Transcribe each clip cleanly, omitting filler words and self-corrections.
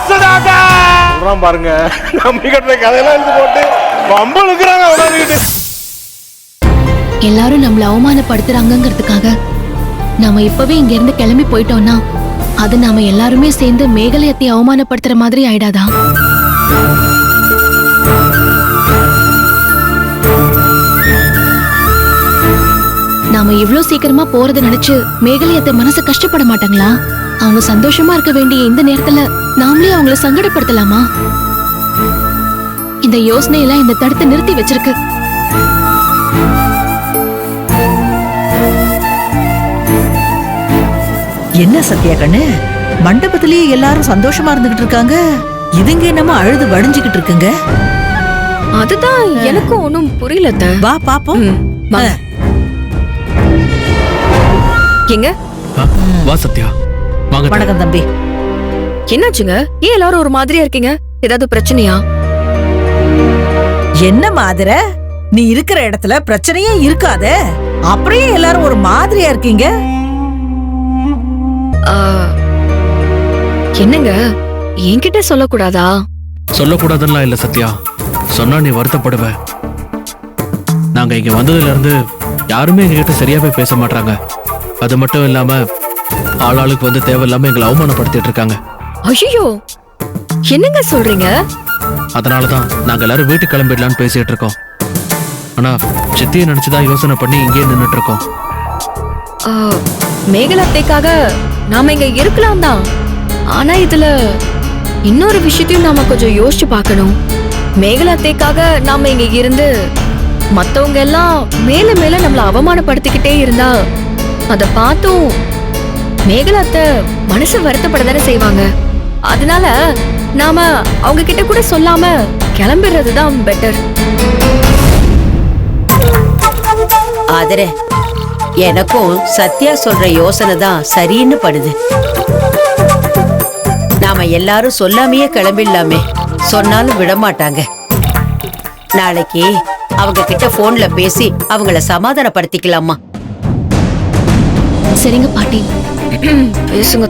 சொல்றான் பாருங்க. நம்பி கட்டுற கதையெல்லாம் எடுத்து போட்டு பம்பளுக்குறாங்க உடனே. எல்லாரும் நம்மள அவமானப்படுத்துறாங்கிறதுக்காக நாம இப்பவே இங்க இருந்து கிளம்பி போயிட்டோம்னா அது நாம எல்லாருமே சேர்ந்து மேகலையத்தை அவமானப்படுத்துற மாதிரி ஆயிடாதா? நாம இவ்ளோ சீக்கிரமா போறத நினைச்சு மேகலையத்தை மனசு கஷ்டப்பட மாட்டாங்களா? அவங்க சந்தோஷமா இருக்க வேண்டிய இந்த நேரத்துல நாமளே அவங்கள சங்கடப்படுத்தலாமா? இந்த யோசனையெல்லாம் இந்த தடுத்து நிறுத்தி வச்சிருக்கு. என்ன சத்யா கண்ணு, மண்டபத்திலேயே எல்லாரும் சந்தோஷமா இருந்துகிட்டு இருக்காங்க, இதுங்க என்னமோ அழுது வடிஞ்சுகிட்டு இருக்குங்க. அதுதான் எனக்கும் ஒண்ணும் புரியல. வா பாப்போம். எங்க வா சத்யா. வணக்கம் தம்பி. என்னாச்சுங்க? ஏன் எல்லாரும் ஒரு மாதிரியா இருக்கீங்க? ஏதாவது பிரச்சனையா? என்ன மாதிரி? நீ இருக்கிற இடத்துல பிரச்சனையே இருக்காதே, அப்படியே எல்லாரும் ஒரு மாதிரியா இருக்கீங்க. என்னங்க, என்கிட்ட சொல்லக்கூடாதா? சொல்லக்கூடாதுன்னா இல்ல சத்யா, சொன்னா நீ வருத்தப்படுவ. நாங்க இங்க வந்ததுல இருந்து யாருமே எங்ககிட்ட சரியாவே பேச மாட்டாங்க. அது மட்டும் இல்லாம ஆளாளுக்கு வந்து தேவையில்லாம எங்களை அவமானப்படுத்திட்டு இருக்காங்க. ஐயோ, என்னங்க சொல்றீங்க? அதனாலதான் நாங்க எல்லாரும் வீட்டுக்கு கிளம்பிடலான்னு பேசிட்டு இருக்கோம். ஆனா சித்தியை நினைச்சுதான் யோசனை பண்ணி இங்கே நின்னுட்டு இருக்கோம். மேகலத்தைக்காக நாம இங்க இருக்கலாம் தான், ஆனா இதுல இன்னொரு விஷயத்தையும் நாம கொஞ்சம் யோசிச்சு பார்க்கணும். மேகலத்தைக்காக நாம இங்க இருந்து மத்தவங்க எல்லாம் மேல மேல நம்மள அவமானப்படுத்திக்கிட்டே இருந்தா அத பார்த்தும் மேகலத்தை மனசு வருத்தப்படதானே செய்வாங்க. அதனால நாம அவங்க கிட்ட கூட சொல்லாம கிளம்பிடுறதுதான் பெட்டர். ஆதரே, எனக்கும் சத்யா சொல்ற யோசனை தான் சரின்னு படுது. நாம எல்லாரும் சொல்லாமையே கிளம்பிடலாமே, சொன்னாலும் விட மாட்டாங்க. நாளைக்கு அவங்க கிட்ட போன்ல பேசி அவங்கள சமாதானப்படுத்திக்கலாமா? சரிங்க பாட்டி, பேசுங்க.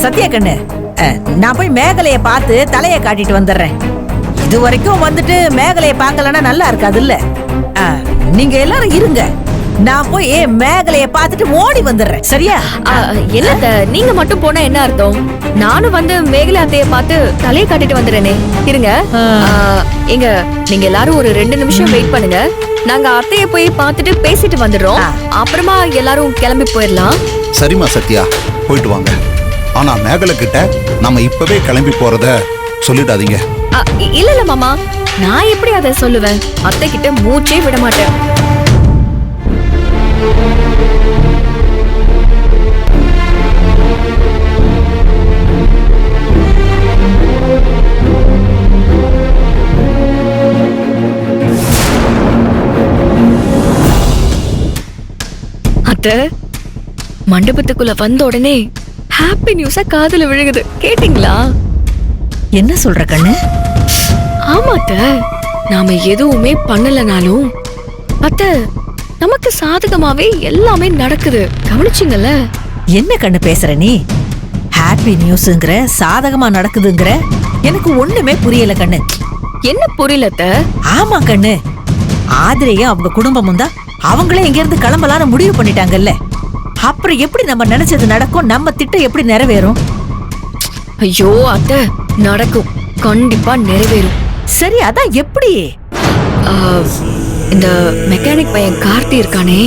சத்யா கண்ணு, நான் போய் மேகலைய பார்த்து தலைய காட்டிட்டு வந்துடுறேன். இது வரைக்கும் வந்துட்டு மேகலைய பார்க்கலன்னா நல்லா இருக்காது இல்ல? நீங்க எல்லாரும் இருங்க, நான் போய் மேகலைய பார்த்துட்டு ஓடி வந்துடுறேன். சரியா? இல்ல, நீங்க மட்டும் போனா என்ன அர்த்தம்? நானும் வந்து மேகலை அத்தைய பார்த்து தலையை காட்டிட்டு வந்துடுறேனே. இருங்க, எங்க நீங்க எல்லாரும் ஒரு 2 நிமிஷம் வெயிட் பண்ணுங்க. நாங்க அத்தைய போய் பார்த்துட்டு பேசிட்டு வந்துடுறோம். அப்புறமா எல்லாரும் கிளம்பி போயிடலாம். சரிம்மா சத்யா, போயிட்டு வாங்க. ஆனா மேகலை கிட்ட நம்ம இப்பவே கிளம்பி போறத சொல்லிடாதீங்க. இல்ல மாமா, நான் எப்படி அதை சொல்லுவேன்? அத்தை கிட்ட மூச்சே விட மாட்டேன். அத்தை, மண்டபத்துக்குள்ள வந்த உடனே ஹாப்பி நியூஸா காதுல விழுகுது. கேட்டீங்களா? என்ன சொல்ற கண்ணு? ஆமா அத்தை, நாம எதுவுமே பண்ணலனாலும் அத்தை நமக்கு சாதகமாவே எல்லாமே நடக்குது. கவனிச்சிங்கல்ல? என்ன கண்ணு பேசுற நீ? ஹாப்பி நியூஸ்ங்கற, சாதகமா நடக்குதுங்கற, எனக்கு ஒண்ணுமே புரியல கண்ணு. என்ன புரியல அத்தை? ஆமா கண்ணு, ஆதிரையும் அவங்க குடும்பமும் தான் அவங்களே இங்க இருந்து கிளம்பலான்னு முடிவு பண்ணிட்டாங்கல்ல. அப்புறம் எப்படி நம்ம நினைச்சது நடக்கும்? நம்ம திட்டம் எப்படி நிறைவேறும்? ஐயோ அத்தை, நடக்கும், கண்டிப்பா நிறைவேறும். சரி, அதான் எப்படி? இந்த மெக்கானிக் பையன் கார்த்தி இருக்கானே,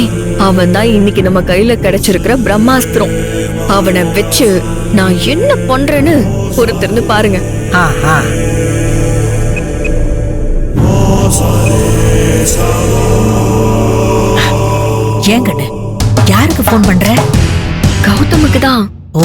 அவன் தான் இன்னைக்கு நம்ம கையில கிடைச்சிருக்கிற பிரம்மாஸ்திரம். அவனை வச்சு நான் என்ன பண்றேன்னு பொறுத்திருந்து பாருங்க. ஏன் கண்ணு, யாருக்கு போன் பண்ற? கௌதமுக்கு தான். ஓ